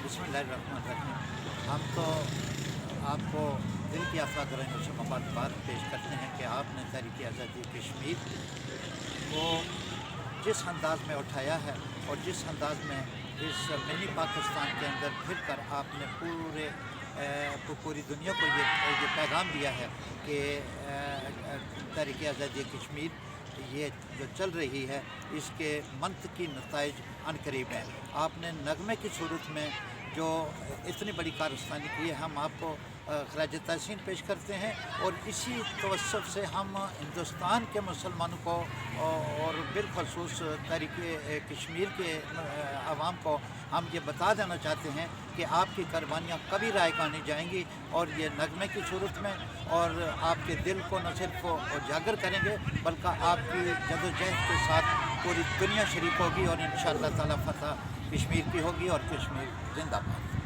बिस्मिल्लाहिर्रहमानिर्रहीम। हम तो आपको दिल की आफागरानी से मुबारकबाद पेश करते हैं कि आपने तहरीक आज़ादी कश्मीर को जिस अंदाज़ में उठाया है और जिस अंदाज़ में इस मिनी पाकिस्तान के अंदर फिर कर आपने पूरी दुनिया को ये पैगाम दिया है कि तहरीक आज़ादी कश्मीर ये जो चल रही है इसके मंतकी नताइज अनकरीब हैं। आपने नगमे की सूरत में जो इतनी बड़ी कारस्तानी की है, हम आपको खराज तहसीन पेश करते हैं और इसी तवस्सुफ से हम हिंदुस्तान के मुसलमानों को और बिलखसूस तहरीक कश्मीर के आवाम को हम ये बता देना चाहते हैं कि आपकी कुर्बानियाँ कभी रायगा नहीं जाएंगी और ये नगमे की सूरत में और आपके दिल को न सिर्फ उजागर करेंगे बल्कि आपकी जदोजहद के साथ पूरी दुनिया शरीक होगी और इंशाअल्लाह ताला फतह कश्मीर की होगी और कश्मीर जिंदाबाद।